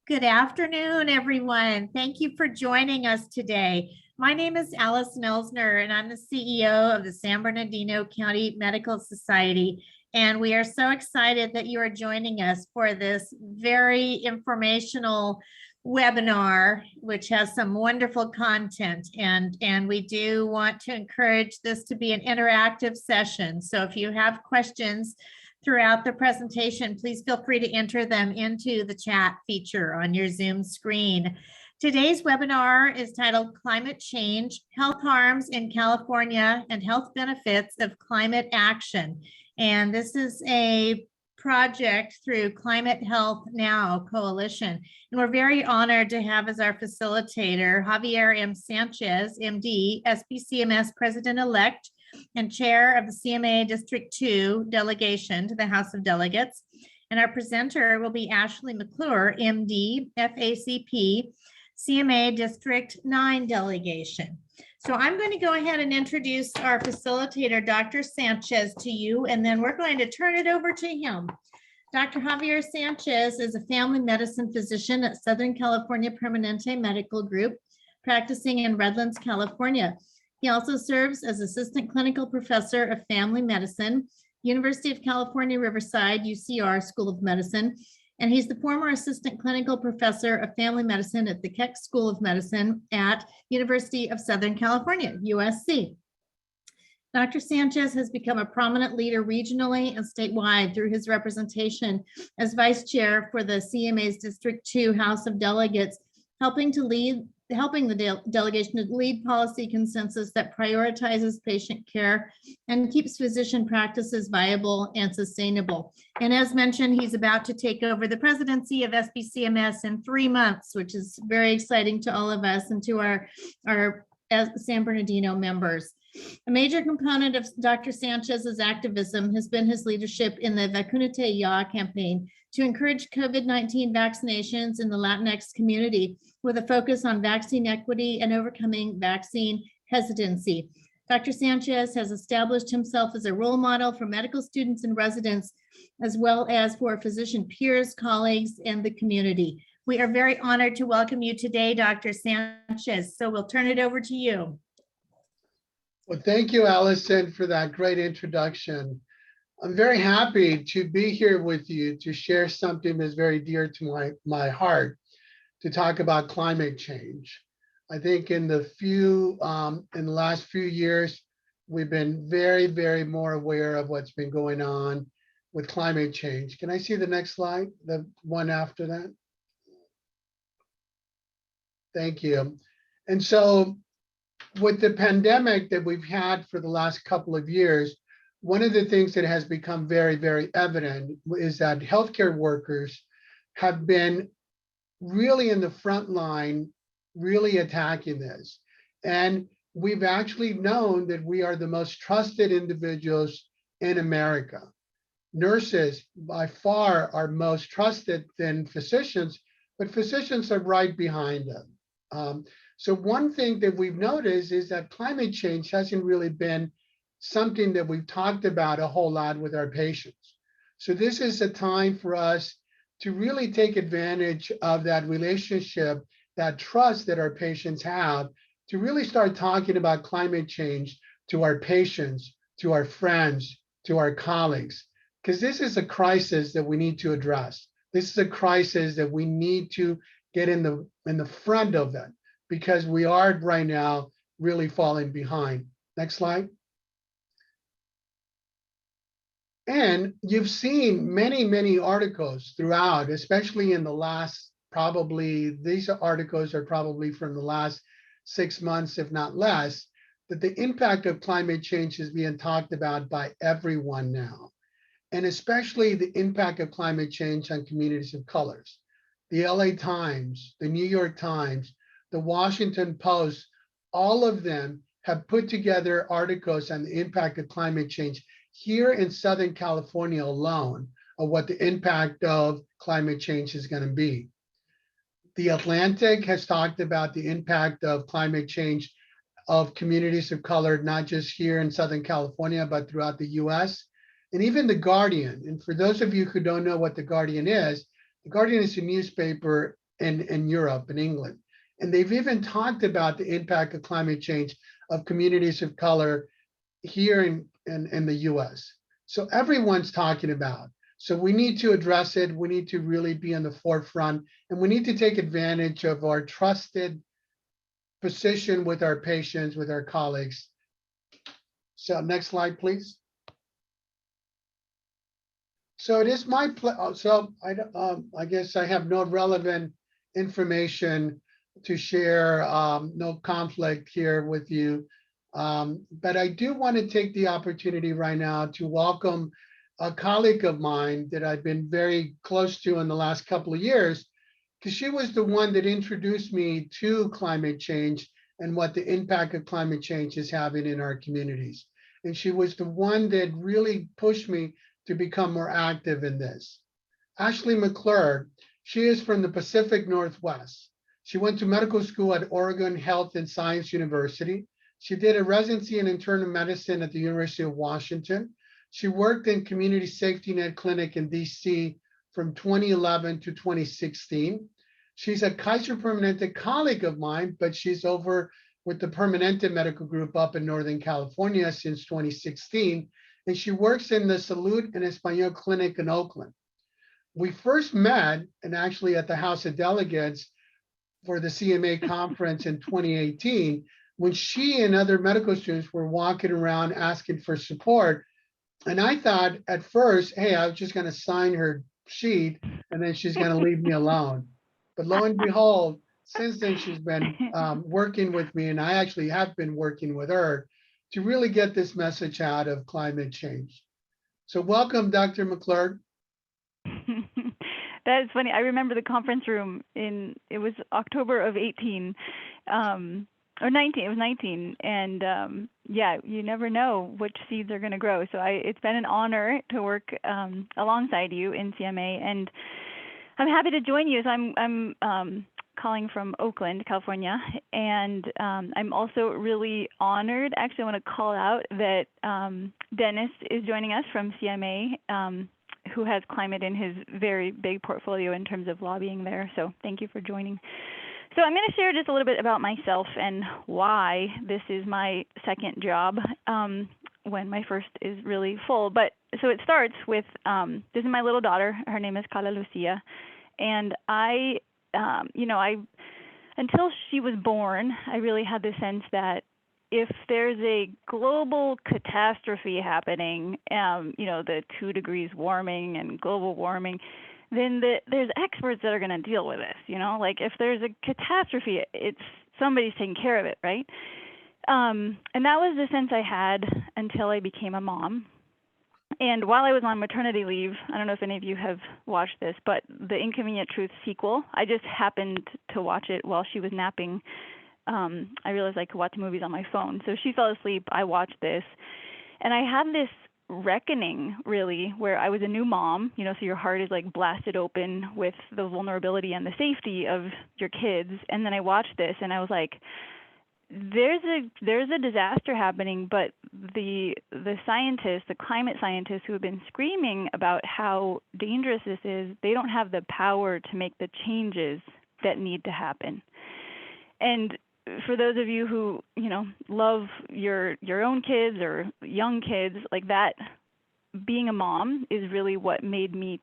Good afternoon, everyone. Thank you for joining us today. My name is Alice Melsner, and I'm the CEO of the San Bernardino County Medical Society. And we are so excited that you are joining us for this very informational webinar, which has some wonderful content. And we do want to encourage this to be an interactive session. So if you have questions throughout the presentation, please feel free to enter them into the chat feature on your Zoom screen. Today's webinar is titled Climate Change, Health Harms in California and Health Benefits of Climate Action. And this is a project through Climate Health Now Coalition. And we're very honored to have as our facilitator, Javier M. Sanchez, MD, SBCMS President-elect, and chair of the CMA District 2 delegation to the House of Delegates. And our presenter will be Ashley McClure, MD, FACP, CMA District 9 delegation. So I'm going to go ahead and introduce our facilitator, Dr. Sanchez, to you, and then we're going to turn it over to him. Dr. Javier Sanchez is a family medicine physician at Southern California Permanente Medical Group, practicing in Redlands, California. He also serves as Assistant Clinical Professor of Family Medicine, University of California, Riverside, UCR School of Medicine, and he's the former Assistant Clinical Professor of Family Medicine at the Keck School of Medicine at University of Southern California, USC. Dr. Sanchez has become a prominent leader regionally and statewide through his representation as Vice Chair for the CMA's District 2 House of Delegates, helping the delegation to lead policy consensus that prioritizes patient care and keeps physician practices viable and sustainable. And as mentioned, he's about to take over the presidency of SBCMS in 3 months, which is very exciting to all of us and to our San Bernardino members. A major component of Dr. Sanchez's activism has been his leadership in the Vacunate Ya campaign to encourage COVID-19 vaccinations in the Latinx community with a focus on vaccine equity and overcoming vaccine hesitancy. Dr. Sanchez has established himself as a role model for medical students and residents, as well as for physician peers, colleagues, and the community. We are very honored to welcome you today, Dr. Sanchez. So we'll turn it over to you. Well, thank you, Allison, for that great introduction. I'm very happy to be here with you to share something that's very dear to my heart, to talk about climate change. I think in the last few years, we've been very more aware of what's been going on with climate change. Can I see the next slide, the one after that? Thank you. And so with the pandemic that we've had for the last couple of years, one of the things that has become very evident is that healthcare workers have been really in the front line, really attacking this. And we've actually known that we are the most trusted individuals in America. Nurses by far are most trusted than physicians, but physicians are right behind them. So one thing that we've noticed is that climate change hasn't really been something that we've talked about a whole lot with our patients. So this is a time for us to really take advantage of that relationship, that trust that our patients have, to really start talking about climate change to our patients, to our friends, to our colleagues, because this is a crisis that we need to address. This is a crisis that we need to get in the front of it, because we are right now really falling behind. Next slide. And you've seen many articles throughout, especially in the last, these articles are probably from the last 6 months, if not less, that the impact of climate change is being talked about by everyone now. And especially the impact of climate change on communities of colors. The LA Times, the New York Times, the Washington Post, all of them have put together articles on the impact of climate change here in Southern California alone, of what the impact of climate change is going to be. The Atlantic has talked about the impact of climate change of communities of color, not just here in Southern California, but throughout the US. And even The Guardian, and for those of you who don't know what The Guardian is a newspaper in Europe and England. And they've even talked about the impact of climate change of communities of color here in the US. So everyone's talking about. So we need to address it. We need to really be in the forefront, and we need to take advantage of our trusted position with our patients, with our colleagues. So next slide, please. So it is my so I guess I have no relevant information to share, no conflict here with you. But I do want to take the opportunity right now to welcome a colleague of mine that I've been very close to in the last couple of years, because she was the one that introduced me to climate change and what the impact of climate change is having in our communities. And she was the one that really pushed me to become more active in this. Ashley McClure, she is from the Pacific Northwest. She went to medical school at Oregon Health and Science University. She did a residency in internal medicine at the University of Washington. She worked in Community Safety Net Clinic in DC from 2011 to 2016. She's a Kaiser Permanente colleague of mine, but she's over with the Permanente Medical Group up in Northern California since 2016. And she works in the Salud en Español Clinic in Oakland. We first met, and actually at the House of Delegates for the CMA conference in 2018, when she and other medical students were walking around asking for support. And I thought at first, hey, I was just going to sign her sheet and then she's going to leave me alone. But lo and behold, since then, she's been working with me, and I actually have been working with her to really get this message out of climate change. So welcome, Dr. McClure. That is funny. I remember the conference room it was October of 18, or 19, it was 19. And yeah, you never know which seeds are going to grow. So it's been an honor to work alongside you in CMA, and I'm happy to join you. So I'm calling from Oakland, California, and I'm also really honored. Actually, I want to call out that Dennis is joining us from CMA, who has climate in his very big portfolio in terms of lobbying there. So thank you for joining. So I'm going to share just a little bit about myself and why this is my second job when my first is really full. But so it starts with, this is my little daughter. Her name is Carla Lucia. And until she was born, I really had the sense that if there's a global catastrophe happening, the 2 degrees warming and global warming, then there's experts that are going to deal with this. Like if there's a catastrophe, it's somebody's taking care of it, right? And that was the sense I had until I became a mom. And while I was on maternity leave, I don't know if any of you have watched this, but the Inconvenient Truth sequel, I just happened to watch it while she was napping. I realized I could watch movies on my phone. So she fell asleep, I watched this, and I had this reckoning, really, where I was a new mom, so your heart is like blasted open with the vulnerability and the safety of your kids. And then I watched this and I was like, there's a disaster happening, but the scientists, the climate scientists who have been screaming about how dangerous this is, they don't have the power to make the changes that need to happen. And for those of you who, love your own kids or young kids, like that, being a mom is really what made me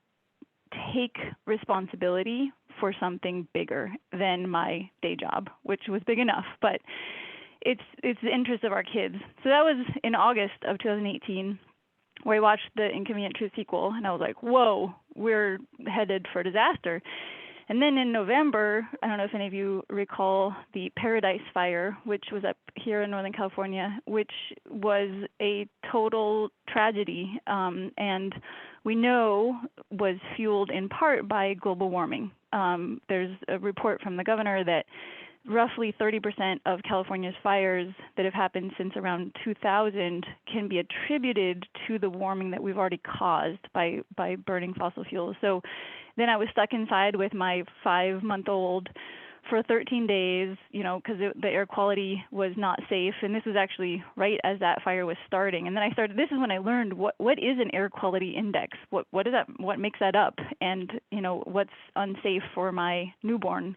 take responsibility for something bigger than my day job, which was big enough, but it's the interest of our kids. So that was in August of 2018, where I watched the Inconvenient Truth sequel, and I was like, whoa, we're headed for disaster. And then in November, I don't know if any of you recall the Paradise Fire, which was up here in Northern California, which was a total tragedy, and we know was fueled in part by global warming. There's a report from the governor that roughly 30% of California's fires that have happened since around 2000 can be attributed to the warming that we've already caused by burning fossil fuels. So then I was stuck inside with my 5-month-old for 13 days, because the air quality was not safe. And this was actually right as that fire was starting. And then this is when I learned what is an air quality index? What is that? What makes that up? And, what's unsafe for my newborn?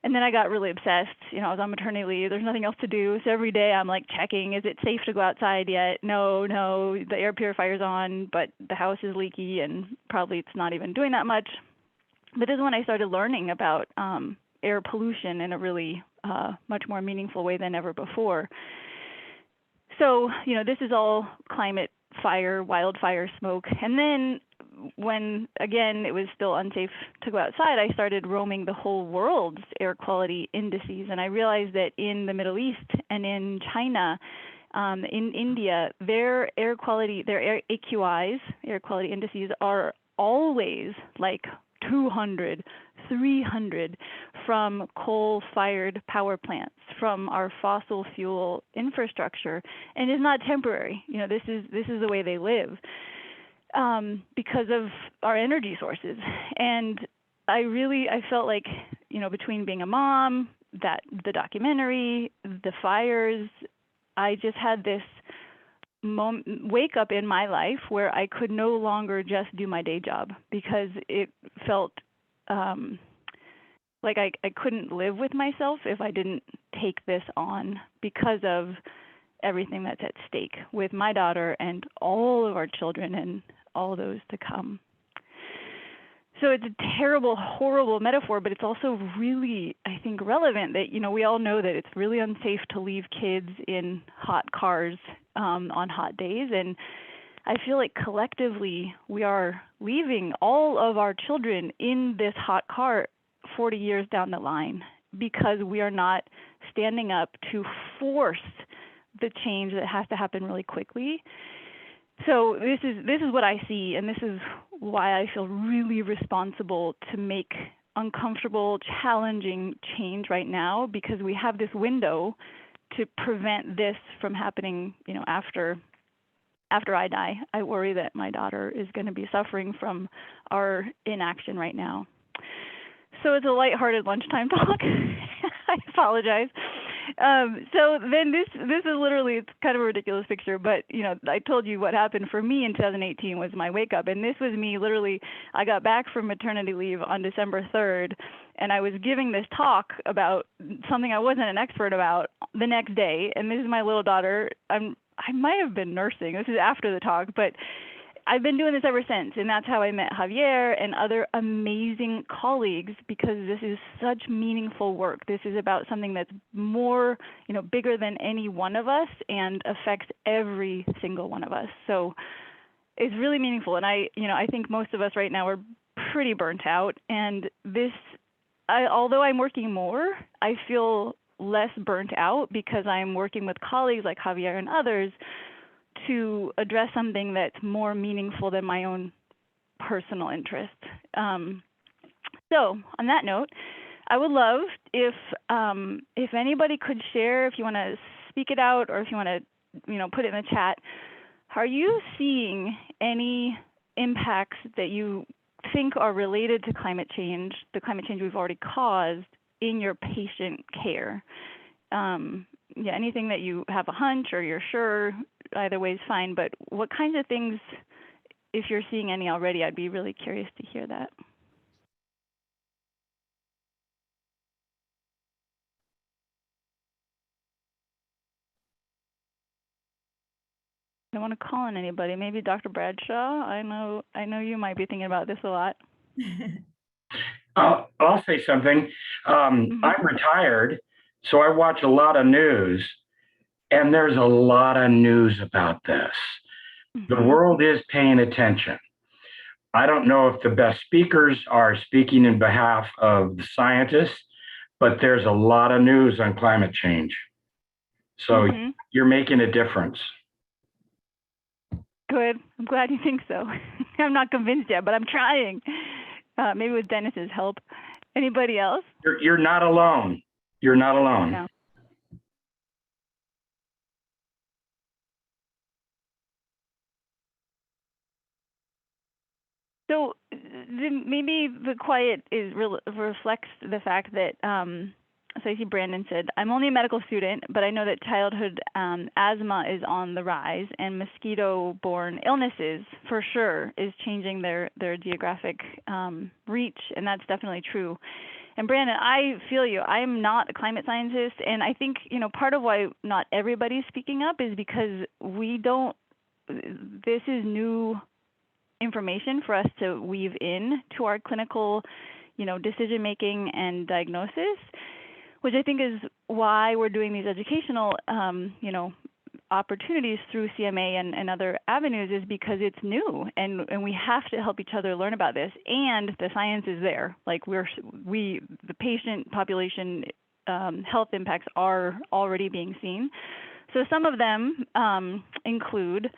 And then I got really obsessed. I was on maternity leave. There's nothing else to do. So every day I'm like checking, is it safe to go outside yet? No, the air purifier's on, but the house is leaky and probably it's not even doing that much. But this is when I started learning about air pollution in a really much more meaningful way than ever before. So, this is all climate fire, wildfire smoke. And then when, again, it was still unsafe to go outside, I started roaming the whole world's air quality indices. And I realized that in the Middle East and in China, in India, their AQIs, air quality indices, are always like 200, 300 from coal-fired power plants, from our fossil fuel infrastructure, and it's not temporary. This is the way they live because of our energy sources. And I felt like, between being a mom, the documentary, the fires, I just had this wake up in my life where I could no longer just do my day job, because it felt like I couldn't live with myself if I didn't take this on, because of everything that's at stake with my daughter and all of our children and all those to come. So it's a terrible, horrible metaphor, but it's also really, I think, relevant that, we all know that it's really unsafe to leave kids in hot cars on hot days. And I feel like collectively we are leaving all of our children in this hot car 40 years down the line, because we are not standing up to force the change that has to happen really quickly. So this is what I see, and this is why I feel really responsible to make uncomfortable, challenging change right now, because we have this window to prevent this from happening, after I die. I worry that my daughter is going to be suffering from our inaction right now. So it's a lighthearted lunchtime talk. I apologize. So then this is literally, it's kind of a ridiculous picture, but I told you what happened for me in 2018 was my wake up. And this was me literally, I got back from maternity leave on December 3rd, and I was giving this talk about something I wasn't an expert about the next day. And this is my little daughter. I might have been nursing. This is after the talk, but I've been doing this ever since, and that's how I met Javier and other amazing colleagues, because this is such meaningful work. This is about something that's more, bigger than any one of us and affects every single one of us. So it's really meaningful, and I think most of us right now are pretty burnt out. And although I'm working more, I feel less burnt out because I'm working with colleagues like Javier and others to address something that's more meaningful than my own personal interest. So on that note, I would love if anybody could share, if you want to speak it out, or if you want to, put it in the chat. Are you seeing any impacts that you think are related to climate change, the climate change we've already caused, in your patient care? Anything that you have a hunch or you're sure, either way is fine, but what kinds of things, if you're seeing any already, I'd be really curious to hear that. I don't want to call on anybody. Maybe Dr. Bradshaw. I know you might be thinking about this a lot. I'll say something. I'm retired, so I watch a lot of news, and there's a lot of news about this. The world is paying attention. I don't know if the best speakers are speaking in behalf of the scientists, but there's a lot of news on climate change. So you're making a difference. Good. I'm glad you think so. I'm not convinced yet, but I'm trying. Maybe with Dennis's help. Anybody else? You're not alone. You're not alone. No. So maybe the quiet reflects the fact that, so I see Brandon said, I'm only a medical student, but I know that childhood asthma is on the rise, and mosquito-borne illnesses, for sure, is changing their geographic reach, and that's definitely true. And Brandon, I feel you. I'm not a climate scientist, and I think, part of why not everybody's speaking up is because this is new information for us to weave in to our clinical, decision making and diagnosis, which I think is why we're doing these educational, opportunities through CMA and other avenues, is because it's new, and we have to help each other learn about this. And the science is there. Like the patient population health impacts are already being seen. So some of them include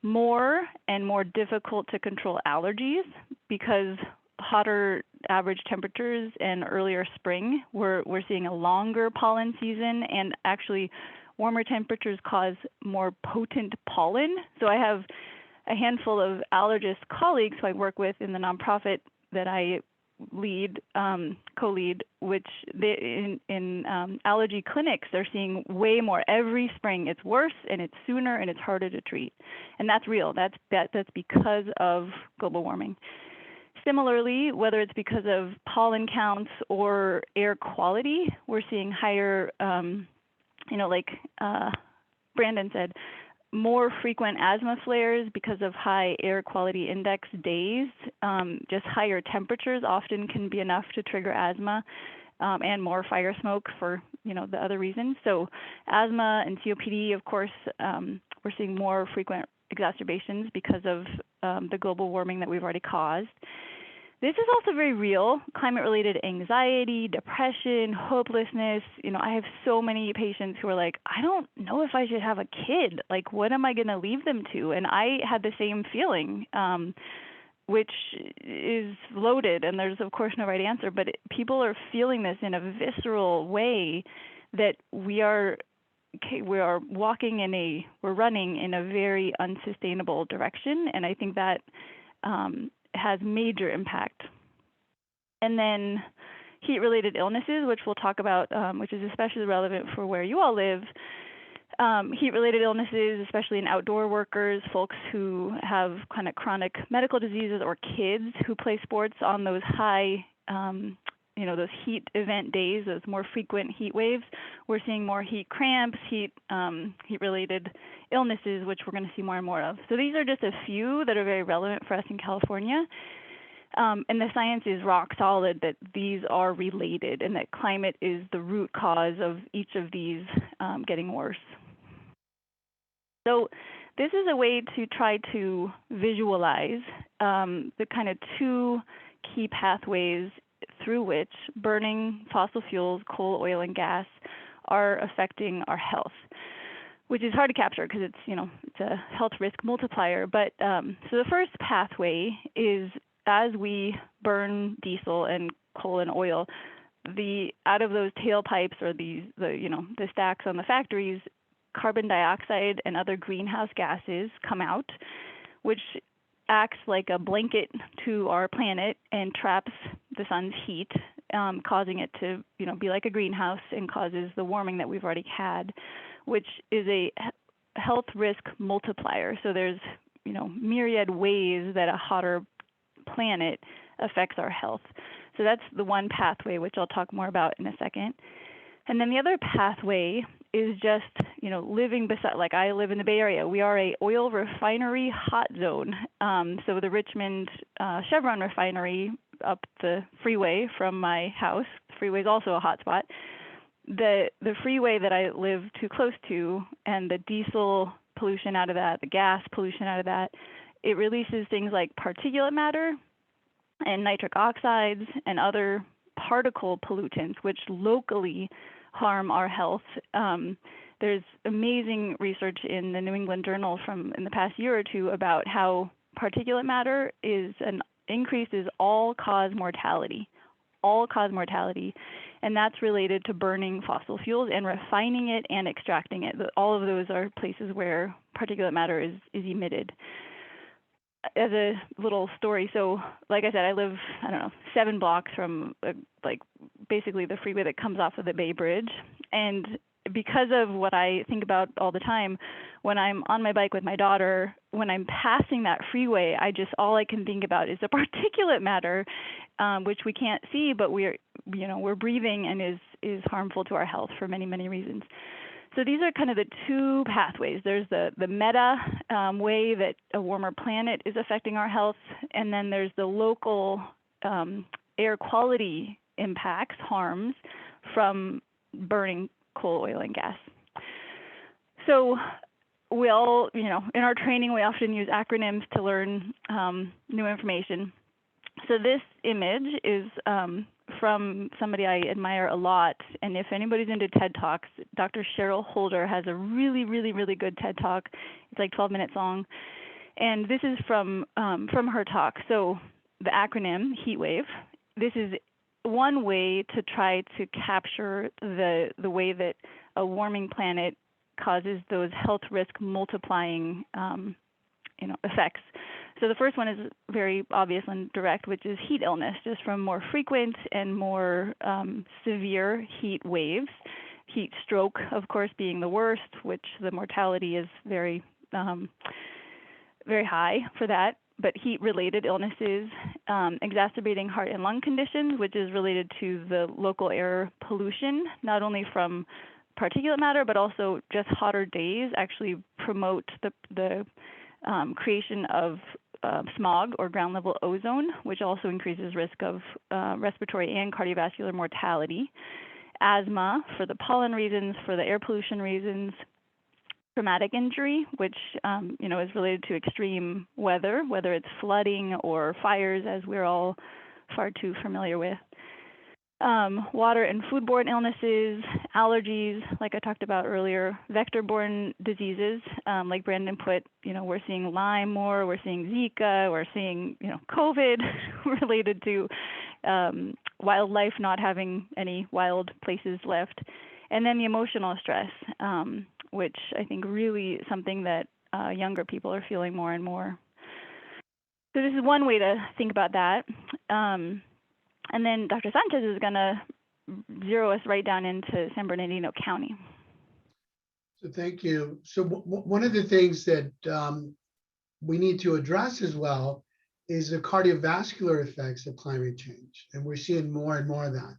more and more difficult to control allergies, because hotter average temperatures and earlier spring, we're seeing a longer pollen season, and actually warmer temperatures cause more potent pollen. So I have a handful of allergist colleagues who I work with in the nonprofit that I lead, co-lead, which in allergy clinics, they're seeing way more every spring. It's worse, and it's sooner, and it's harder to treat. And that's real. That's because of global warming. Similarly, whether it's because of pollen counts or air quality, we're seeing higher, like Brandon said, more frequent asthma flares because of high air quality index days. Just higher temperatures often can be enough to trigger asthma, and more fire smoke for the other reasons. So asthma and COPD, of course, we're seeing more frequent exacerbations because of the global warming that we've already caused. This is also very real: climate-related anxiety, depression, hopelessness. I have so many patients who are like, I don't know if I should have a kid. Like, what am I going to leave them to? And I had the same feeling, which is loaded, and there's, of course, no right answer. But people are feeling this in a visceral way, that we're running in a very unsustainable direction, and I think that has major impact. And then heat-related illnesses, which we'll talk about, which is especially relevant for where you all live. Heat-related illnesses, especially in outdoor workers, folks who have kind of chronic medical diseases, or kids who play sports on those high, those heat event days, those more frequent heat waves. We're seeing more heat cramps, heat-related illnesses, which we're going to see more and more of. So these are just a few that are very relevant for us in California. And the science is rock solid that these are related, and that climate is the root cause of each of these getting worse. So this is a way to try to visualize the kind of two key pathways through which burning fossil fuels, coal, oil, and gas are affecting our health, which is hard to capture because it's a health risk multiplier. But so the first pathway is, as we burn diesel and coal and oil, out of those tailpipes, or the stacks on the factories, carbon dioxide and other greenhouse gases come out, which acts like a blanket to our planet and traps the sun's heat, causing it to be like a greenhouse, and causes the warming that we've already had, which is a health risk multiplier. So there's myriad ways that a hotter planet affects our health. So that's the one pathway, which I'll talk more about in a second. And then the other pathway is just, living beside, like I live in the Bay Area. We are a oil refinery hot zone. So the Richmond Chevron refinery up the freeway from my house, the freeway is also a hot spot. The freeway that I live too close to, and the diesel pollution out of that, the gas pollution out of that, it releases things like particulate matter and nitric oxides and other particle pollutants, which locally harm our health. There's amazing research in the New England Journal in the past year or two about how particulate matter increases all-cause mortality, and that's related to burning fossil fuels and refining it and extracting it. All of those are places where particulate matter is emitted. as a little story, so like I said, I live, I don't know, 7 blocks from like basically the freeway that comes off of the Bay Bridge. And because of what I think about all the time, when I'm on my bike with my daughter, when I'm passing that freeway, all I can think about is the particulate matter, which we can't see, but we're breathing and is harmful to our health for many, many reasons. So these are kind of the 2 pathways. There's the meta way that a warmer planet is affecting our health, and then there's the local air quality impacts, harms from burning coal, oil, and gas. So we all, in our training, we often use acronyms to learn new information. So this image is from somebody I admire a lot, and if anybody's into TED Talks, Dr. Cheryl Holder has a really, really, really good TED Talk. It's like 12 minutes long, and this is from her talk. So the acronym heat wave. This is one way to try to capture the way that a warming planet causes those health risk multiplying effects. So the first one is very obvious and direct, which is heat illness, just from more frequent and more severe heat waves. Heat stroke, of course, being the worst, which the mortality is very, very high for that. But heat-related illnesses, exacerbating heart and lung conditions, which is related to the local air pollution, not only from particulate matter, but also just hotter days actually promote the creation of smog or ground level ozone, which also increases risk of respiratory and cardiovascular mortality. Asthma for the pollen reasons, for the air pollution reasons. Traumatic injury, which is related to extreme weather, whether it's flooding or fires, as we're all far too familiar with. Water and foodborne illnesses, allergies, like I talked about earlier, vector-borne diseases, like Brandon put, we're seeing Lyme more, we're seeing Zika, we're seeing, COVID related to wildlife not having any wild places left. And then the emotional stress, which I think really something that younger people are feeling more and more. So this is one way to think about that. And then Dr. Sanchez is going to zero us right down into San Bernardino County. So thank you. So one of the things that we need to address as well is the cardiovascular effects of climate change. And we're seeing more and more of that.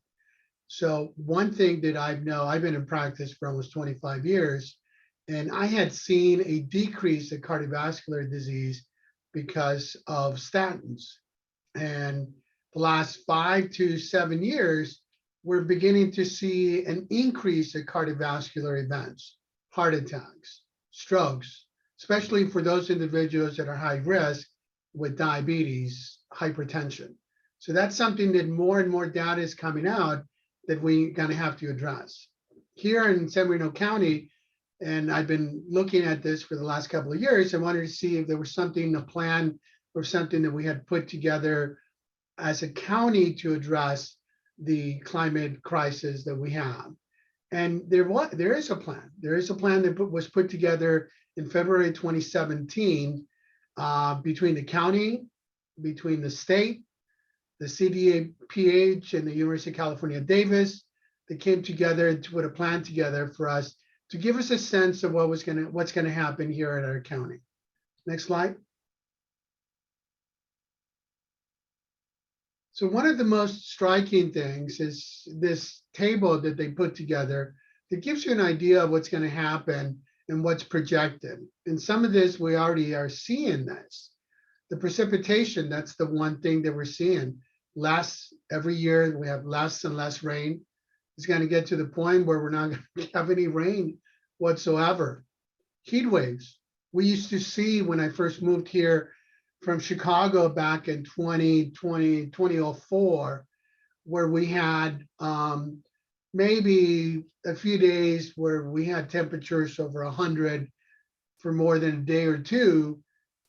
So one thing that I've been in practice for almost 25 years, and I had seen a decrease in cardiovascular disease because of statins. And the last 5 to 7 years, we're beginning to see an increase in cardiovascular events, heart attacks, strokes, especially for those individuals that are high risk with diabetes, hypertension. So that's something that more and more data is coming out that we're going to have to address. Here in San Bernardino County, and I've been looking at this for the last couple of years, I wanted to see if there was something, a plan or something that we had put together as a county to address the climate crisis that we have. And there is a plan. There is a plan that was put together in February 2017 between the county, between the state, the CDAPH, and the University of California, Davis. They came together to put a plan together for us to give us a sense of what's going to happen here at our county. Next slide. So one of the most striking things is this table that they put together that gives you an idea of what's going to happen and what's projected. And some of this, we already are seeing this. The precipitation, that's the one thing that we're seeing. Every year, we have less and less rain. It's going to get to the point where we're not going to have any rain whatsoever. Heat waves. We used to see when I first moved here from Chicago back in 2004, where we had maybe a few days where we had temperatures over 100 for more than a day or two.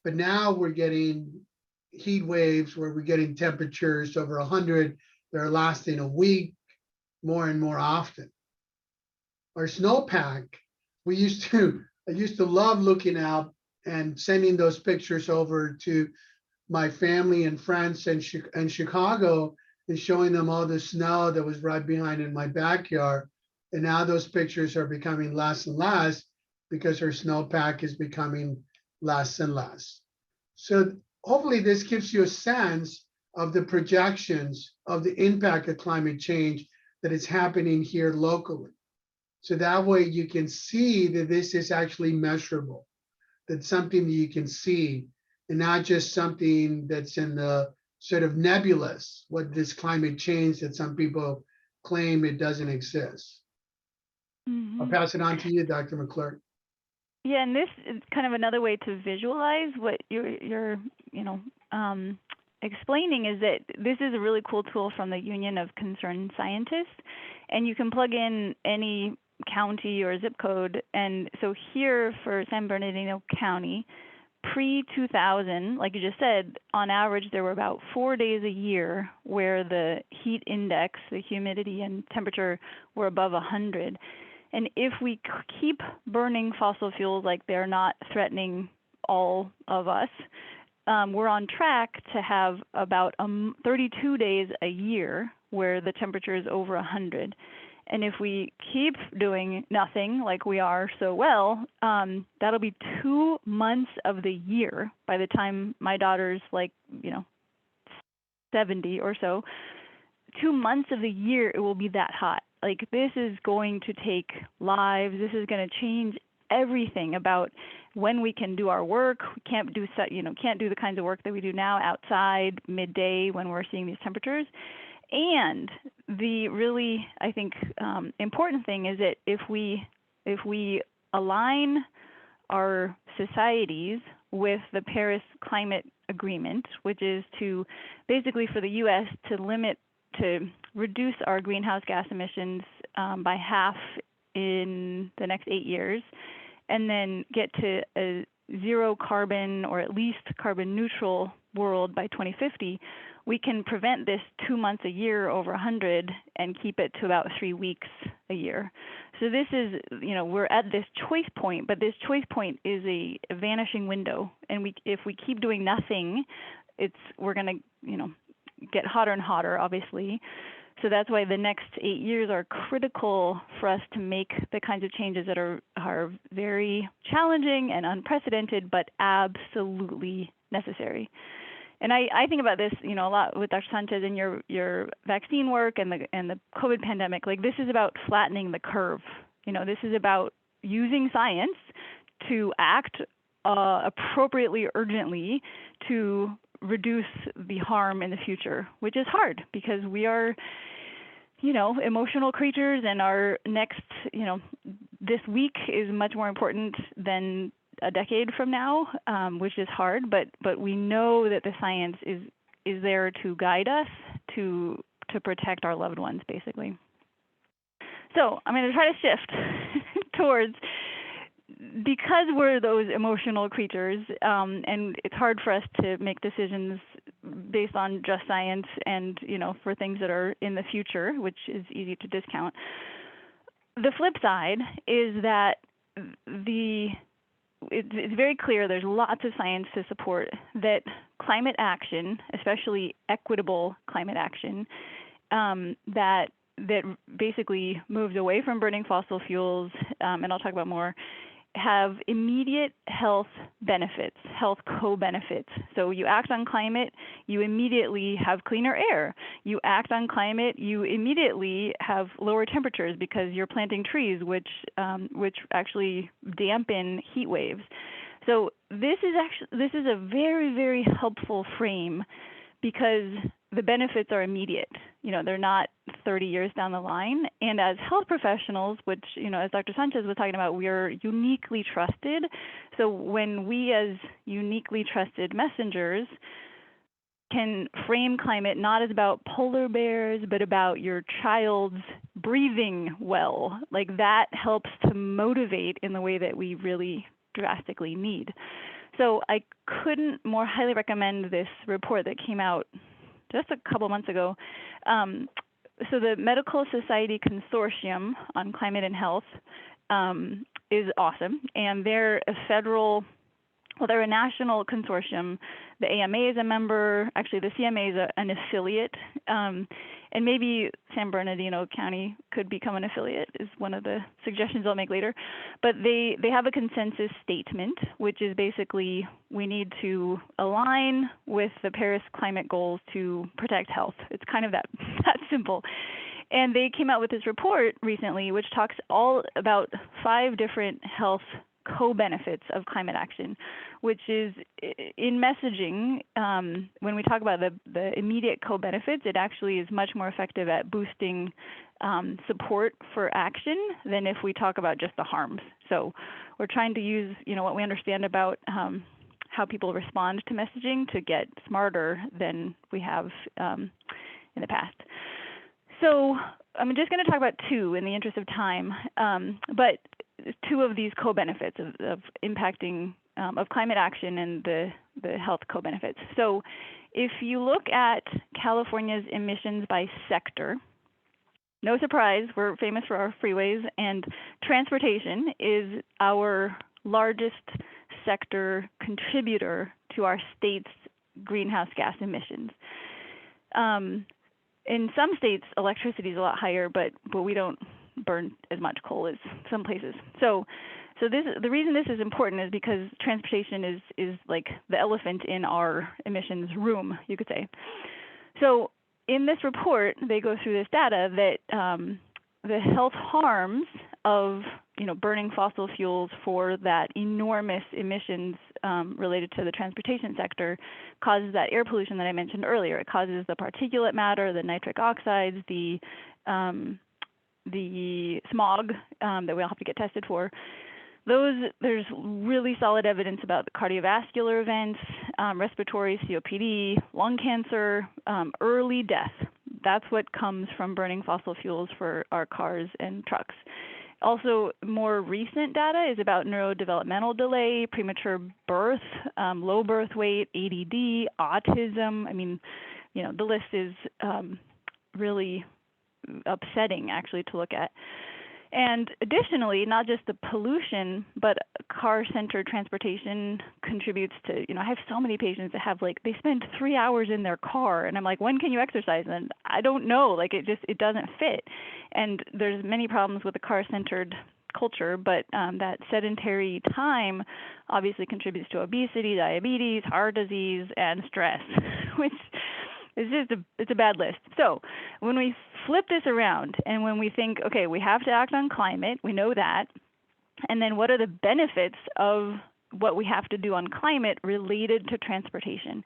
But now we're getting heat waves where we're getting temperatures over 100 that are lasting a week more and more often. Our snowpack, I used to love looking out and sending those pictures over to my family and friends in Chicago and showing them all the snow that was right behind in my backyard. And now those pictures are becoming less and less because her snowpack is becoming less and less. So hopefully this gives you a sense of the projections of the impact of climate change that is happening here locally. So that way you can see that this is actually measurable, that's something that you can see and not just something that's in the sort of nebulous, what this climate change that some people claim it doesn't exist. I'll pass it on to you, Dr. McClure. Yeah, and this is kind of another way to visualize what you're explaining is that this is a really cool tool from the Union of Concerned Scientists, and you can plug in any county or zip code. And so here for San Bernardino County, pre-2000, like you just said, on average, there were about 4 days a year where the heat index, the humidity and temperature were above 100. And if we keep burning fossil fuels like they're not threatening all of us, we're on track to have about 32 days a year where the temperature is over 100. And if we keep doing nothing like we are so well, that'll be 2 months of the year by the time my daughter's 70 or so. 2 months of the year, it will be that hot. Like, this is going to take lives. This is going to change everything about when we can do our work. We can't do the kinds of work that we do now outside midday when we're seeing these temperatures. And the really, I think, important thing is that if we align our societies with the Paris Climate Agreement, which is to basically for the U.S. to reduce our greenhouse gas emissions by half in the next 8 years, and then get to a zero carbon or at least carbon neutral world by 2050, we can prevent this 2 months a year over 100 and keep it to about 3 weeks a year. So this is, we're at this choice point, but this choice point is a vanishing window. And if we keep doing nothing, we're going to, get hotter and hotter, obviously. So that's why the next 8 years are critical for us to make the kinds of changes that are very challenging and unprecedented, but absolutely necessary. And I think about this, a lot with Dr. Sanchez and your vaccine work and the COVID pandemic. Like, this is about flattening the curve. This is about using science to act appropriately, urgently, to reduce the harm in the future, which is hard because we are, emotional creatures, and our next, this week is much more important than a decade from now, which is hard, but we know that the science is there to guide us to protect our loved ones, basically. So I'm going to try to shift towards, because we're those emotional creatures, and it's hard for us to make decisions based on just science and, for things that are in the future, which is easy to discount. The flip side is that it's very clear, there's lots of science to support that climate action, especially equitable climate action, that basically moves away from burning fossil fuels, and I'll talk about more, have immediate health benefits, health co-benefits. So you act on climate, you immediately have cleaner air. You act on climate, you immediately have lower temperatures because you're planting trees, which actually dampen heat waves. So this is a very, very helpful frame because the benefits are immediate. They're not 30 years down the line. And as health professionals, which, as Dr. Sanchez was talking about, we are uniquely trusted. So when we as uniquely trusted messengers can frame climate not as about polar bears, but about your child's breathing well, like that helps to motivate in the way that we really drastically need. So I couldn't more highly recommend this report that came out just a couple months ago. So the Medical Society Consortium on Climate and Health is awesome, and they're a federal Well, they're a national consortium. The AMA is a member. Actually, the CMA is an affiliate. And maybe San Bernardino County could become an affiliate is one of the suggestions I'll make later. But they have a consensus statement, which is basically we need to align with the Paris climate goals to protect health. It's kind of that simple. And they came out with this report recently, which talks all about 5 different health co-benefits of climate action, which is in messaging, when we talk about the immediate co-benefits, it actually is much more effective at boosting support for action than if we talk about just the harms. So we're trying to use, what we understand about how people respond to messaging to get smarter than we have in the past. So I'm just going to talk about 2 in the interest of time, but 2 of these co-benefits of impacting of climate action and the health co-benefits. So if you look at California's emissions by sector, no surprise, we're famous for our freeways, and transportation is our largest sector contributor to our state's greenhouse gas emissions. In some states, electricity is a lot higher, but we don't burn as much coal as some places. So the reason this is important is because transportation is like the elephant in our emissions room, you could say. So in this report, they go through this data that the health harms of burning fossil fuels for that enormous emissions related to the transportation sector causes that air pollution that I mentioned earlier. It causes the particulate matter, the nitric oxides, the smog that we all have to get tested for. There's really solid evidence about the cardiovascular events, respiratory COPD, lung cancer, early death. That's what comes from burning fossil fuels for our cars and trucks. Also, more recent data is about neurodevelopmental delay, premature birth, low birth weight, ADD, autism. I mean, the list is really upsetting, actually, to look at. And additionally, not just the pollution, but car-centered transportation contributes to, I have so many patients that have they spend 3 hours in their car, and I'm like, when can you exercise? And I don't know, it doesn't fit. And there's many problems with the car-centered culture, but that sedentary time obviously contributes to obesity, diabetes, heart disease, and stress, which it's a bad list. So when we flip this around and when we think, okay, we have to act on climate, we know that, and then what are the benefits of what we have to do on climate related to transportation?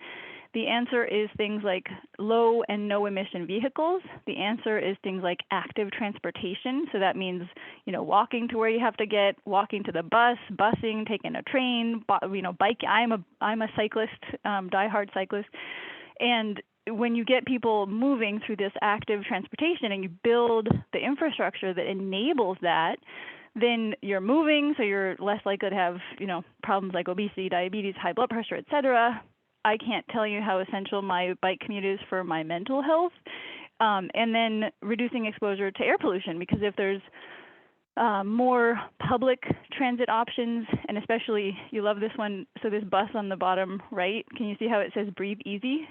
The answer is things like low and no emission vehicles. The answer is things like active transportation. So that means, walking to where you have to get, walking to the bus, busing, taking a train, bike. I'm a cyclist, diehard cyclist. And when you get people moving through this active transportation and you build the infrastructure that enables that, then you're moving, so you're less likely to have, problems like obesity, diabetes, high blood pressure, et cetera. I can't tell you how essential my bike commute is for my mental health. And then reducing exposure to air pollution, because if there's more public transit options, and especially, you love this one, so this bus on the bottom right, can you see how it says breathe easy?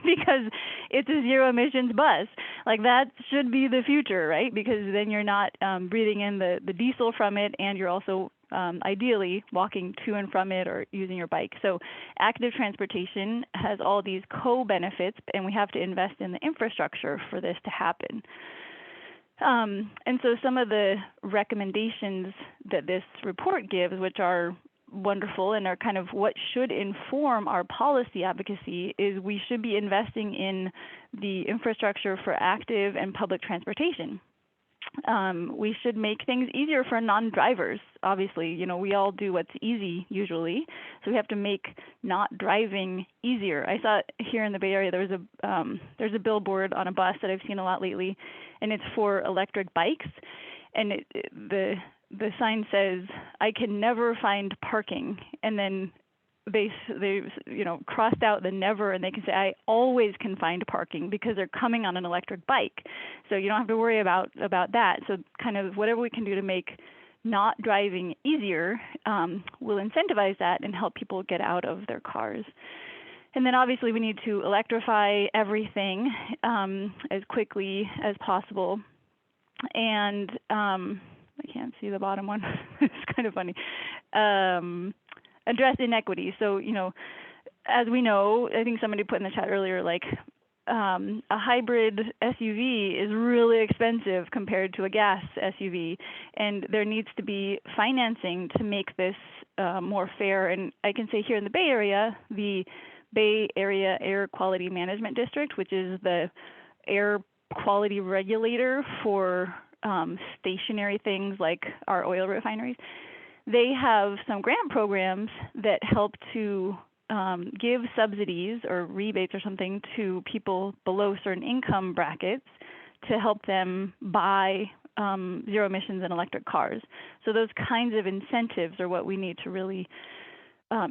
Because it's a zero emissions bus. That should be the future, right? Because then you're not breathing in the diesel from it, and you're also ideally walking to and from it or using your bike. So active transportation has all these co-benefits, and we have to invest in the infrastructure for this to happen. And so some of the recommendations that this report gives, which are wonderful and are kind of what should inform our policy advocacy, is we should be investing in the infrastructure for active and public transportation. We should make things easier for non-drivers. Obviously, we all do what's easy usually, so we have to make not driving easier. I saw here in the Bay Area there's a billboard on a bus that I've seen a lot lately, and it's for electric bikes, and the sign says, "I can never find parking," and then they crossed out the never, and they can say, "I always can find parking," because they're coming on an electric bike. So you don't have to worry about that. So kind of whatever we can do to make not driving easier will incentivize that and help people get out of their cars. And then obviously we need to electrify everything as quickly as possible. And I can't see the bottom one. It's kind of funny. Address inequity. So, as we know, I think somebody put in the chat earlier, like a hybrid SUV is really expensive compared to a gas SUV, and there needs to be financing to make this more fair. And I can say here in the Bay Area, the Bay Area Air Quality Management District, which is the air quality regulator for stationary things like our oil refineries, they have some grant programs that help to give subsidies or rebates or something to people below certain income brackets to help them buy zero emissions and electric cars. So those kinds of incentives are what we need to really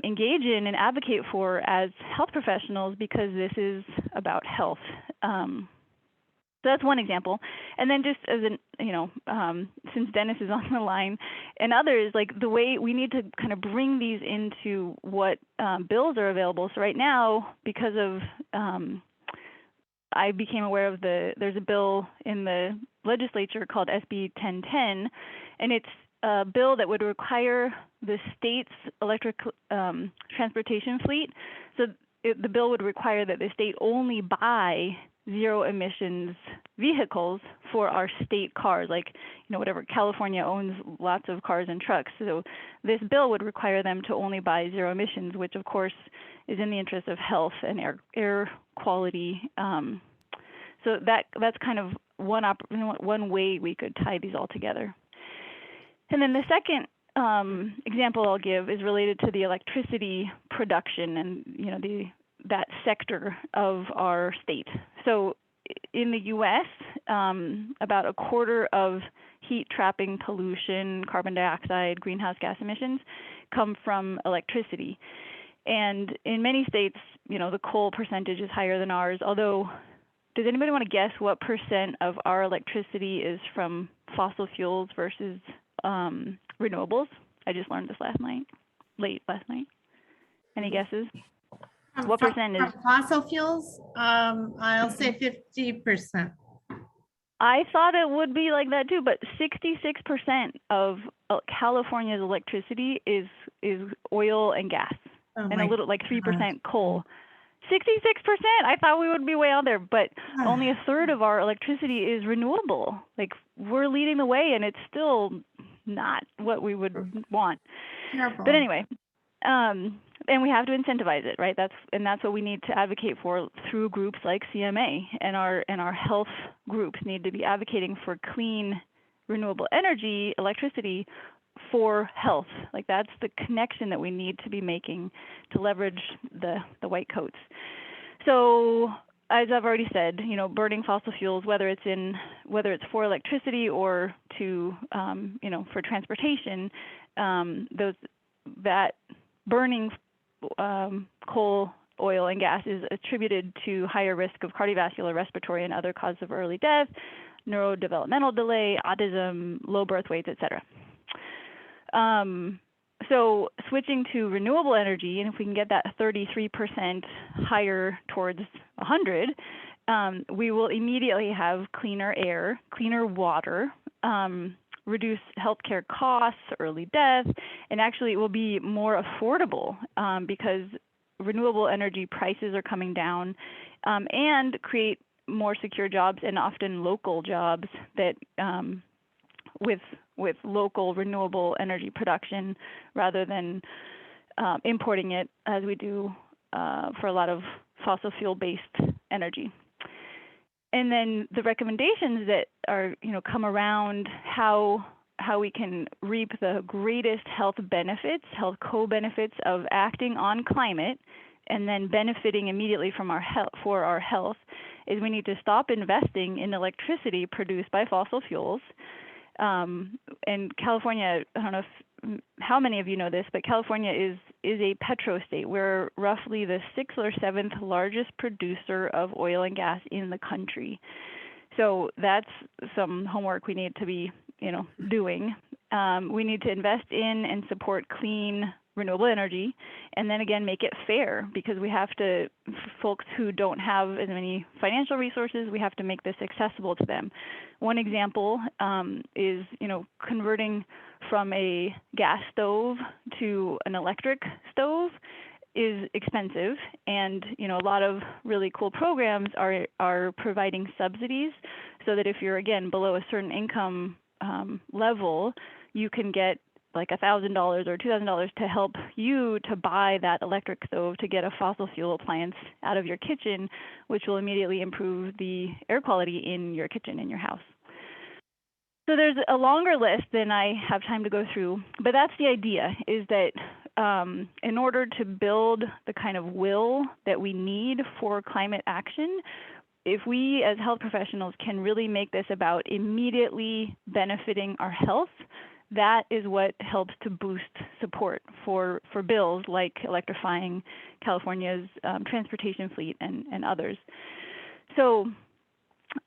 engage in and advocate for as health professionals, because this is about health. So that's one example. And then just as since Dennis is on the line and others, like the way we need to kind of bring these into what bills are available. So right now, because of, I became aware of there's a bill in the legislature called SB 1010, and it's a bill that would require the state's electric transportation fleet. So the bill would require that the state only buy zero emissions vehicles for our state cars, like, whatever, California owns lots of cars and trucks. So this bill would require them to only buy zero emissions, which of course is in the interest of health and air quality. So that's kind of one way we could tie these all together. And then the second example I'll give is related to the electricity production and that sector of our state. So in the U.S., about a quarter of heat trapping pollution, carbon dioxide, greenhouse gas emissions come from electricity. And in many states, the coal percentage is higher than ours, although does anybody want to guess what percent of our electricity is from fossil fuels versus renewables? I just learned this late last night. Any guesses? What percent is fossil fuels? I'll say 50%. I thought it would be like that too, but 66% of California's electricity is oil and gas, and a little like 3% coal. 66%. I thought we would be way out there, but only a third of our electricity is renewable. Like, we're leading the way, and it's still not what we would want. Careful. But anyway. And we have to incentivize it, right? That's what we need to advocate for through groups like CMA, and our health groups need to be advocating for clean, renewable energy, electricity for health. Like, that's the connection that we need to be making to leverage the white coats. So, as I've already said, burning fossil fuels, whether it's for electricity or to for transportation, that burning coal, oil, and gas is attributed to higher risk of cardiovascular, respiratory, and other causes of early death, neurodevelopmental delay, autism, low birth weights, etc. So switching to renewable energy, and if we can get that 33% higher towards 100, we will immediately have cleaner air, cleaner water, reduce healthcare costs, early death, and actually it will be more affordable because renewable energy prices are coming down, and create more secure jobs, and often local jobs that with local renewable energy production rather than importing it as we do for a lot of fossil fuel based energy. And then the recommendations that are, come around how we can reap the greatest health benefits, health co-benefits of acting on climate, and then benefiting immediately from for our health, is we need to stop investing in electricity produced by fossil fuels. And California, I don't know how many of you know this, but California is a petro state. We're roughly the 6th or 7th largest producer of oil and gas in the country. So that's some homework we need to be, doing. We need to invest in and support clean, renewable energy, and then again, make it fair, because we have to, folks who don't have as many financial resources, we have to make this accessible to them. One example is, converting from a gas stove to an electric stove is expensive, and a lot of really cool programs are providing subsidies so that if you're, again, below a certain income level, you can get like $1,000 or $2,000 to help you to buy that electric stove to get a fossil fuel appliance out of your kitchen, which will immediately improve the air quality in your kitchen, in your house. So there's a longer list than I have time to go through, but that's the idea, is that in order to build the kind of will that we need for climate action, if we as health professionals can really make this about immediately benefiting our health, that is what helps to boost support for bills like electrifying California's transportation fleet and others. So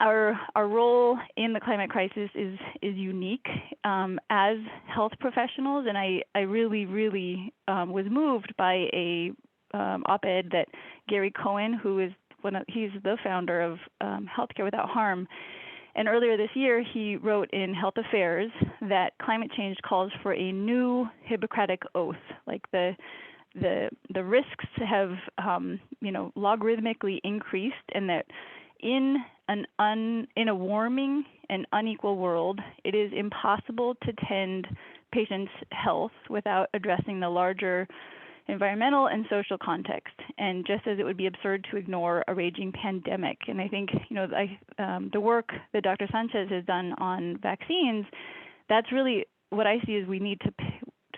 our role in the climate crisis is unique as health professionals, and I really was moved by a op-ed that Gary Cohen, who is he's the founder of Healthcare Without Harm. And earlier this year, he wrote in Health Affairs that climate change calls for a new Hippocratic oath. Like the risks have, logarithmically increased, and that in a warming and unequal world, it is impossible to tend patients' health without addressing the larger environmental and social context, and just as it would be absurd to ignore a raging pandemic. And I think, the work that Dr. Sanchez has done on vaccines, that's really what I see is we need to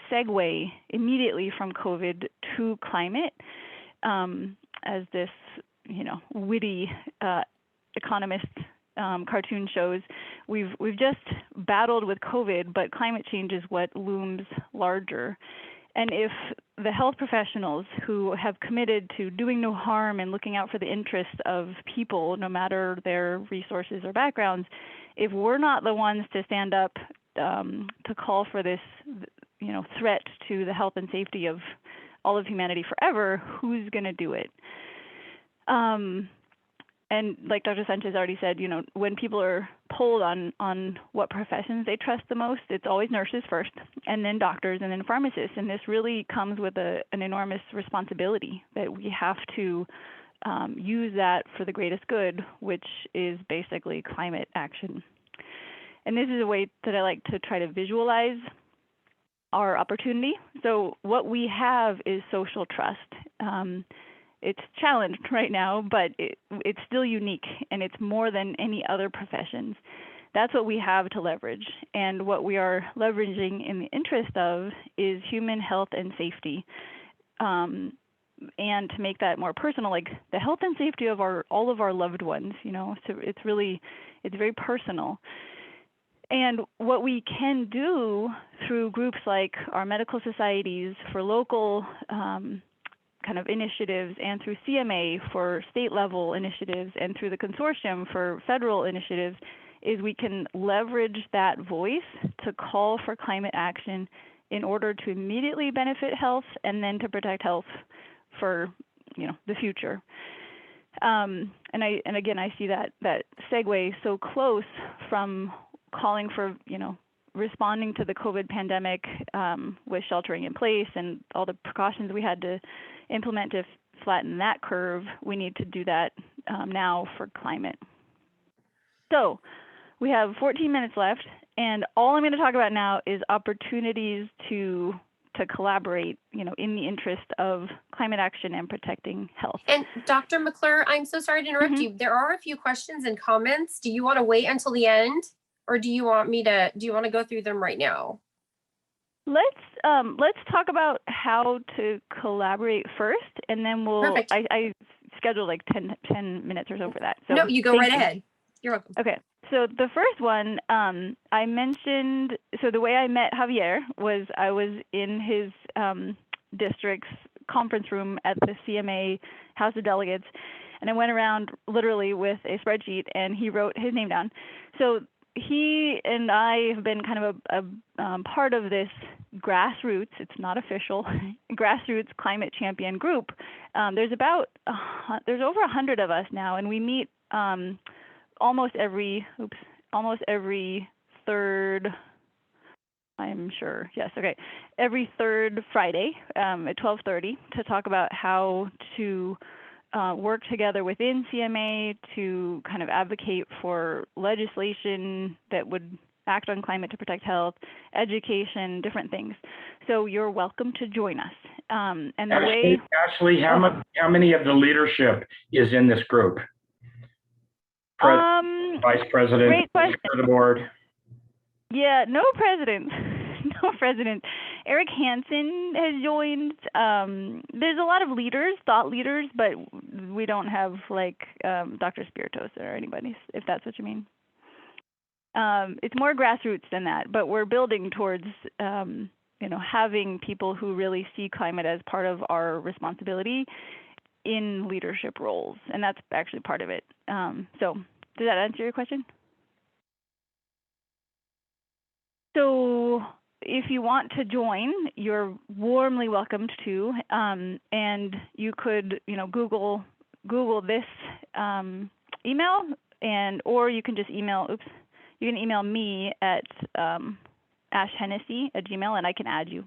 segue immediately from COVID to climate, as this, witty economist cartoon shows. We've just battled with COVID, but climate change is what looms larger. And if the health professionals who have committed to doing no harm and looking out for the interests of people, no matter their resources or backgrounds, if we're not the ones to stand up to call for this, threat to the health and safety of all of humanity forever, who's going to do it? And like Dr. Sanchez already said, when people are polled on what professions they trust the most, it's always nurses first, and then doctors, and then pharmacists. And this really comes with an enormous responsibility that we have to use that for the greatest good, which is basically climate action. And this is a way that I like to try to visualize our opportunity. So what we have is social trust. It's challenged right now, but it's still unique, and it's more than any other professions. That's what we have to leverage, and what we are leveraging in the interest of is human health and safety, and to make that more personal, like the health and safety of all of our loved ones. So it's very personal. And what we can do through groups like our medical societies for local kind of initiatives, and through CMA for state level initiatives, and through the Consortium for federal initiatives, is we can leverage that voice to call for climate action in order to immediately benefit health and then to protect health for the future. And again, I see that segue so close from calling for responding to the COVID pandemic with sheltering in place and all the precautions we had to implement to flatten that curve. We need to do that now for climate. So we have 14 minutes left, and all I'm going to talk about now is opportunities to collaborate, in the interest of climate action and protecting health. And Dr. McClure, I'm so sorry to interrupt you. There are a few questions and comments. Do you want to wait until the end, or do you want to go through them right now? Let's talk about how to collaborate first, and then we'll. I scheduled like 10 minutes or so for that. So no, you go right ahead. You're welcome. Okay. So the first one I mentioned. So the way I met Javier was I was in his district's conference room at the CMA House of Delegates, and I went around literally with a spreadsheet, and he wrote his name down. So he and I have been kind of a part of this grassroots, it's not official, grassroots climate champion group. There's over 100 of us now, and we meet almost every third, I'm sure, yes, okay, every third Friday at 12:30 to talk about how to work together within CMA to kind of advocate for legislation that would act on climate to protect health, education, different things. So you're welcome to join us. And the way Ashley, how many of the leadership is in this group? Vice President, great question. Chair of the board. Yeah, no president. No president. Eric Hansen has joined. There's a lot of leaders, thought leaders, but we don't have like Dr. Spiritos or anybody, if that's what you mean. It's more grassroots than that, but we're building towards having people who really see climate as part of our responsibility in leadership roles, and that's actually part of it. So does that answer your question? So if you want to join, you're warmly welcomed to, and you could, Google this email, or you can just email. You can email me at ashhennessy@gmail, and I can add you.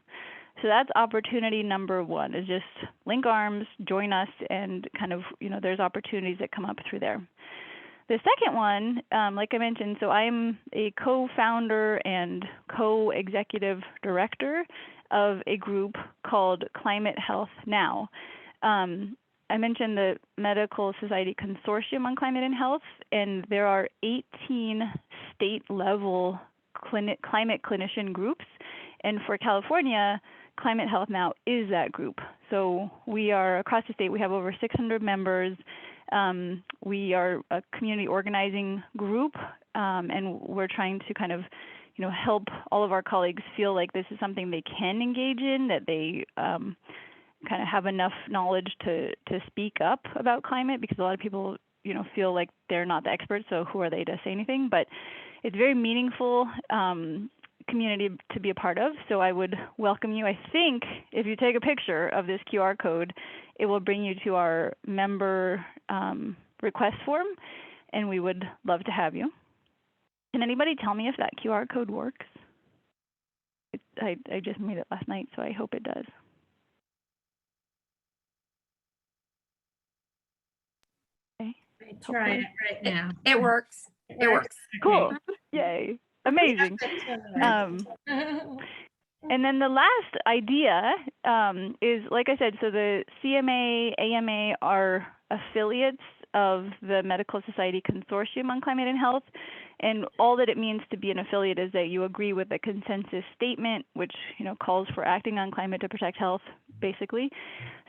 So that's opportunity number one, is just link arms, join us, and kind of, there's opportunities that come up through there. The second one, like I mentioned, so I'm a co-founder and co-executive director of a group called Climate Health Now. I mentioned the Medical Society Consortium on Climate and Health, and there are 18 state-level climate clinician groups. And for California, Climate Health Now is that group. So we are across the state. We have over 600 members. We are a community organizing group, and we're trying to kind of, help all of our colleagues feel like this is something they can engage in, that they kind of have enough knowledge to speak up about climate, because a lot of people, feel like they're not the experts, so who are they to say anything? But it's very meaningful community to be a part of, so I would welcome you. I think if you take a picture of this QR code, it will bring you to our member request form, and we would love to have you. Can anybody tell me if that QR code works? I just made it last night, so I hope it does. Okay. Try it right now. It works. It works. Cool. Yay. Amazing. And then the last idea is, like I said, so the CMA, AMA are affiliates of the Medical Society Consortium on Climate and Health. And all that it means to be an affiliate is that you agree with the consensus statement, which calls for acting on climate to protect health, basically.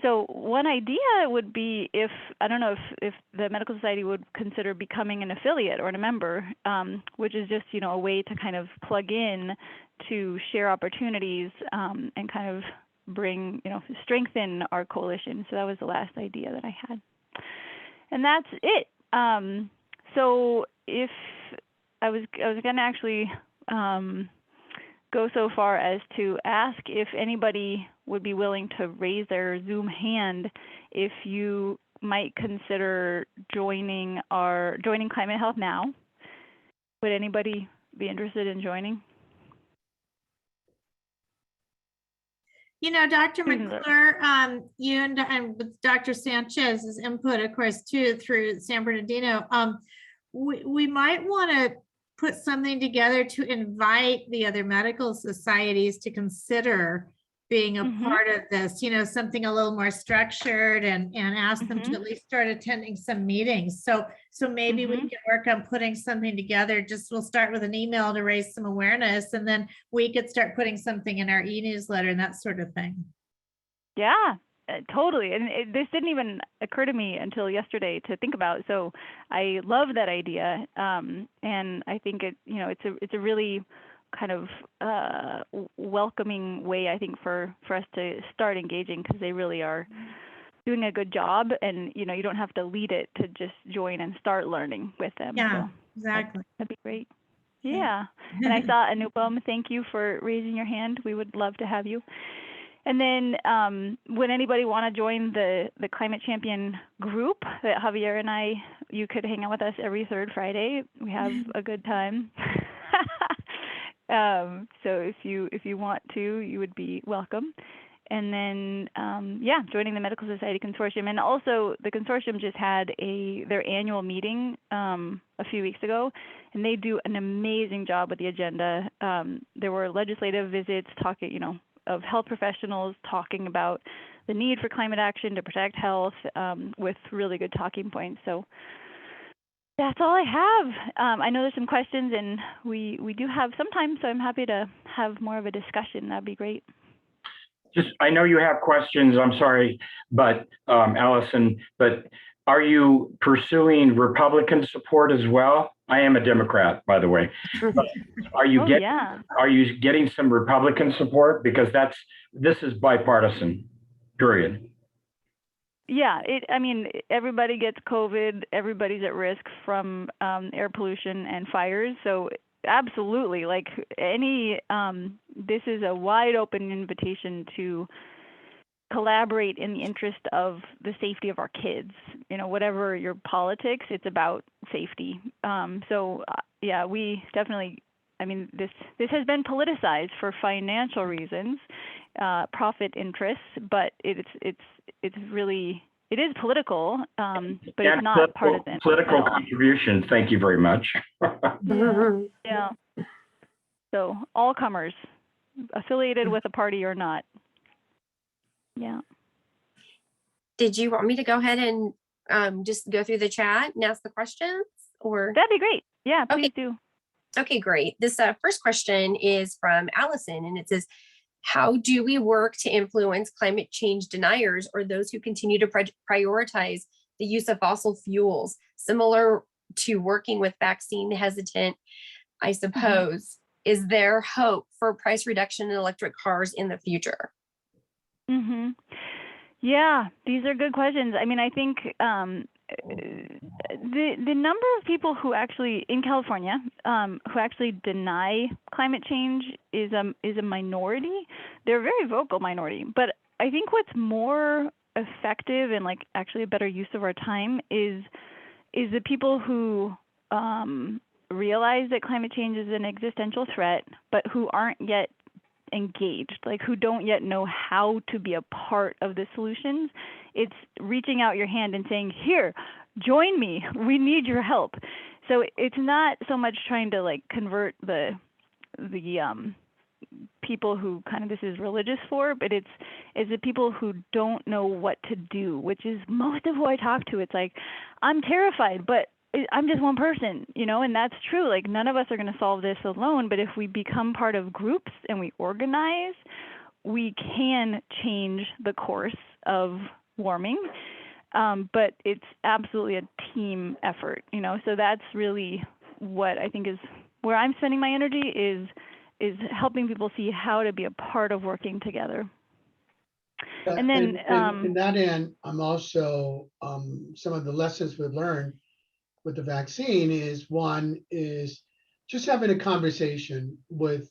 So one idea would be, if I don't know if the Medical Society would consider becoming an affiliate or a member, which is just a way to kind of plug in to share opportunities and kind of bring strengthen our coalition. So that was the last idea that I had, and that's it. So if I was going to actually go so far as to ask if anybody would be willing to raise their Zoom hand if you might consider joining Climate Health Now. Would anybody be interested in joining? Dr. McClure, you and with Dr. Sanchez's input, of course, too, through San Bernardino, we might want to put something together to invite the other medical societies to consider being a part of this, something a little more structured, and ask them to at least start attending some meetings. So maybe we can work on putting something together. We'll start with an email to raise some awareness, and then we could start putting something in our e-newsletter and that sort of thing. Yeah. Totally, and this didn't even occur to me until yesterday to think about. So I love that idea, and I think it's a really kind of welcoming way, I think, for us to start engaging, because they really are doing a good job, and you don't have to lead it to just join and start learning with them. Yeah, so exactly. that'd be great. Yeah. And I saw Anupam, thank you for raising your hand. We would love to have you. And then would anybody want to join the Climate Champion group that Javier and I, you could hang out with us every third Friday. We have a good time. So if you want to, you would be welcome. And then, yeah, joining the Medical Society Consortium. And also the Consortium just had their annual meeting a few weeks ago, and they do an amazing job with the agenda. There were legislative visits talking, of health professionals talking about the need for climate action to protect health with really good talking points. So that's all I have. I know there's some questions, and we do have some time, so I'm happy to have more of a discussion. That'd be great. I know you have questions, I'm sorry, but Allison, but are you pursuing Republican support as well? I am a Democrat, by the way. But are you are you getting some Republican support? Because this is bipartisan, period. Yeah, I mean, everybody gets COVID. Everybody's at risk from air pollution and fires. So absolutely, like this is a wide open invitation to collaborate in the interest of the safety of our kids. Whatever your politics, it's about safety. So yeah, we definitely. I mean, this has been politicized for financial reasons, profit interests, but it is political, but it's not partisan. Political contribution. Thank you very much. Yeah. So all comers, affiliated with a party or not. Yeah. Did you want me to go ahead and just go through the chat and ask the questions, or? That'd be great. Yeah, please do. Okay, great. This first question is from Allison, and it says, how do we work to influence climate change deniers or those who continue to prioritize the use of fossil fuels, similar to working with vaccine hesitant, I suppose? Is there hope for price reduction in electric cars in the future? Yeah, these are good questions. I mean, I think the number of people who actually in California who actually deny climate change is a minority. They're a very vocal minority, but I think what's more effective and like actually a better use of our time is the people who realize that climate change is an existential threat, but who aren't yet engaged, like who don't yet know how to be a part of the solutions. It's reaching out your hand and saying, here, join me, we need your help. So it's not so much trying to like convert the people who kind of this is religious for, but it's the people who don't know what to do, which is most of who I talk to. It's like, I'm terrified, but I'm just one person, and that's true. Like none of us are going to solve this alone, but if we become part of groups and we organize, we can change the course of warming. But it's absolutely a team effort, so that's really what I think is where I'm spending my energy is helping people see how to be a part of working together. And then in that end, I'm also some of the lessons we've learned with the vaccine is just having a conversation with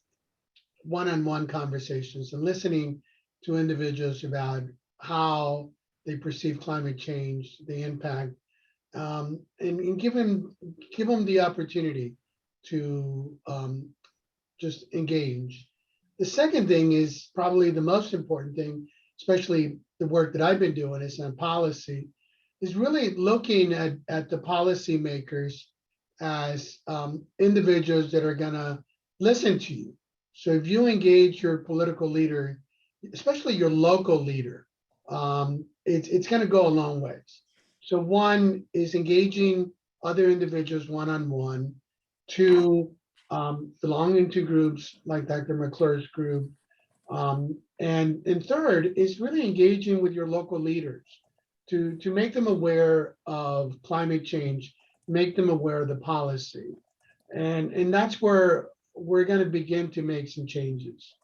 one-on-one conversations and listening to individuals about how they perceive climate change, the impact, and give them the opportunity to just engage. The second thing is probably the most important thing, especially the work that I've been doing is on policy, is really looking at the policymakers as individuals that are gonna listen to you. So if you engage your political leader, especially your local leader, it's gonna go a long ways. So one is engaging other individuals one-on-one. Two, belonging to groups like Dr. McClure's group. And third is really engaging with your local leaders to make them aware of climate change, make them aware of the policy. And that's where we're going to begin to make some changes.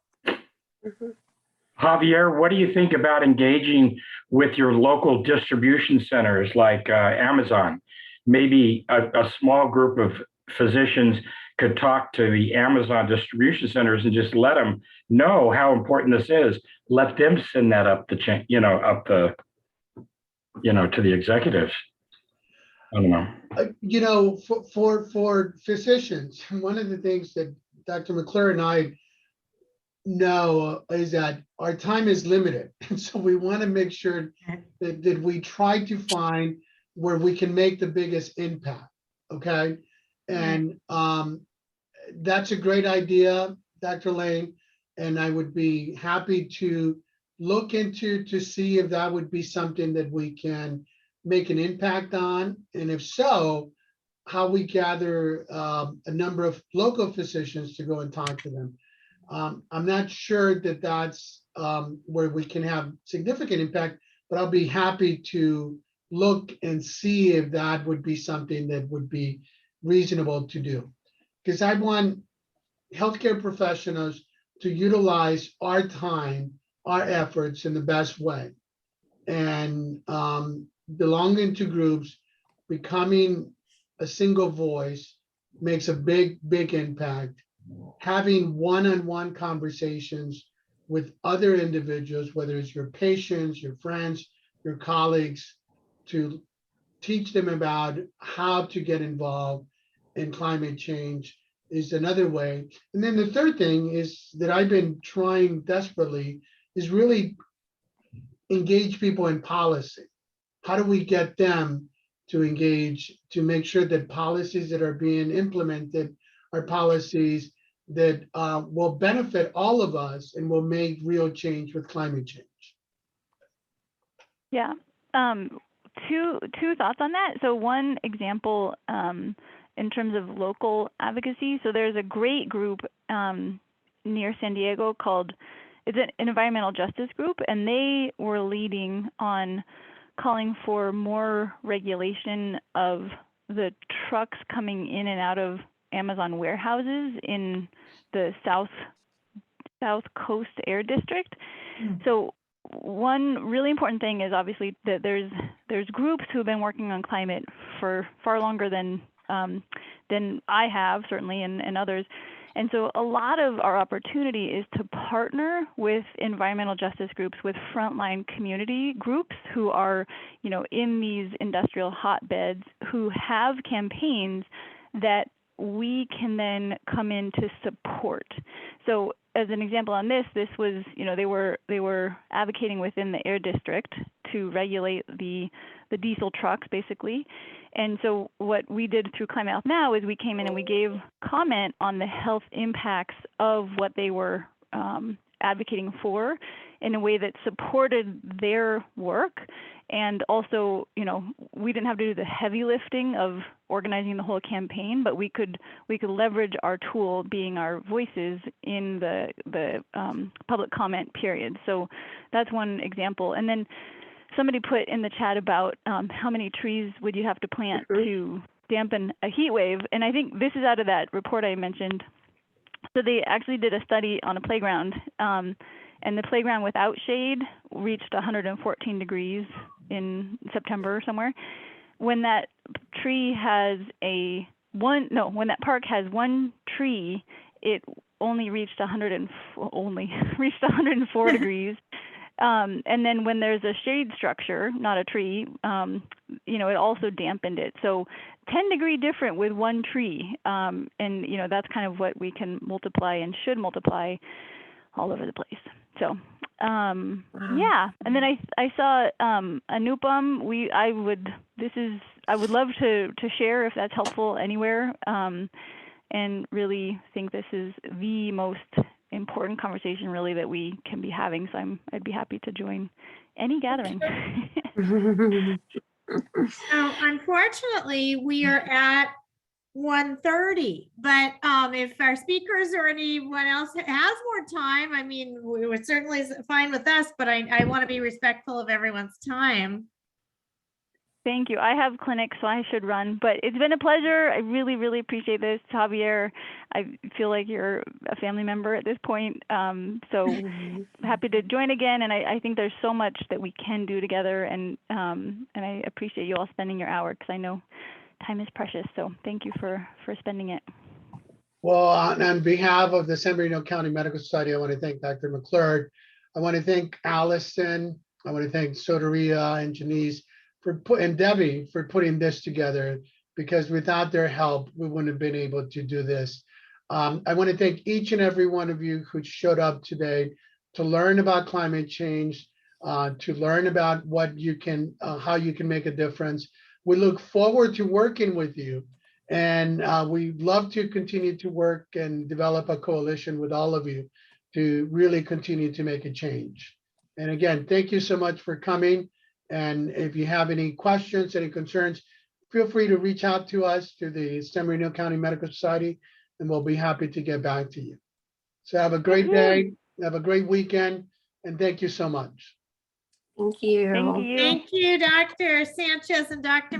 Javier, what do you think about engaging with your local distribution centers like Amazon? Maybe a small group of physicians could talk to the Amazon distribution centers and just let them know how important this is. Let them send that up the chain, to the executives. I don't know. For physicians, one of the things that Dr. McClure and I know is that our time is limited. And so we want to make sure that we try to find where we can make the biggest impact. Okay. And that's a great idea, Dr. Lane. And I would be happy to look into to see if that would be something that we can make an impact on. And if so, how we gather a number of local physicians to go and talk to them. I'm not sure that that's where we can have significant impact, but I'll be happy to look and see if that would be something that would be reasonable to do. Because I want healthcare professionals to utilize our time, our efforts in the best way. And belonging to groups, becoming a single voice makes a big, big impact. Having one-on-one conversations with other individuals, whether it's your patients, your friends, your colleagues, to teach them about how to get involved in climate change is another way. And then the third thing is that I've been trying desperately is really engage people in policy. How do we get them to engage to make sure that policies that are being implemented are policies that will benefit all of us and will make real change with climate change? Yeah. Two thoughts on that. So one example in terms of local advocacy. So there's a great group near San Diego called, it's an environmental justice group, and they were leading on calling for more regulation of the trucks coming in and out of Amazon warehouses in the South Coast Air District. So one really important thing is obviously that there's groups who have been working on climate for far longer than I have, certainly, and others. And so a lot of our opportunity is to partner with environmental justice groups, with frontline community groups who are, in these industrial hotbeds, who have campaigns that we can then come in to support. So as an example on this was, they were advocating within the air district to regulate the diesel trucks, basically. And so what we did through Climate Health Now is we came in and we gave comment on the health impacts of what they were advocating for in a way that supported their work. And also, we didn't have to do the heavy lifting of organizing the whole campaign, but we could leverage our tool, being our voices, in the public comment period. So that's one example. And then somebody put in the chat about how many trees would you have to plant to dampen a heat wave, and I think this is out of that report I mentioned. So they actually did a study on a playground, and the playground without shade reached 114 degrees in September somewhere. When that when that park has one tree, it only reached 104 degrees. And then when there's a shade structure, not a tree, it also dampened it. So 10-degree different with one tree. And, that's kind of what we can multiply and should multiply all over the place. So, yeah. And then I saw Anupam. I would love to share if that's helpful anywhere. And really think this is the most important conversation really that we can be having. So I'd be happy to join any gathering. So unfortunately, we are at 1:30, but if our speakers or anyone else has more time, we would certainly fine with us, but I want to be respectful of everyone's time. Thank you. I have clinics, so I should run, but it's been a pleasure. I really, really appreciate this, Javier. I feel like you're a family member at this point. So happy to join again. And I think there's so much that we can do together. And I appreciate you all spending your hour, because I know time is precious. So thank you for spending it. Well, on behalf of the San Bernardino County Medical Society, I want to thank Dr. McClure. I want to thank Allison. I want to thank Soteria and Janice and Debbie for putting this together, because without their help, we wouldn't have been able to do this. I want to thank each and every one of you who showed up today to learn about climate change, to learn about what you can, how you can make a difference. We look forward to working with you. And we'd love to continue to work and develop a coalition with all of you to really continue to make a change. And again, thank you so much for coming. And if you have any questions, any concerns, feel free to reach out to us, to the San Bernardino County Medical Society, and we'll be happy to get back to you. So have a great day, have a great weekend, and thank you so much. Thank you. Thank you. Thank you, Dr. Sanchez and Dr.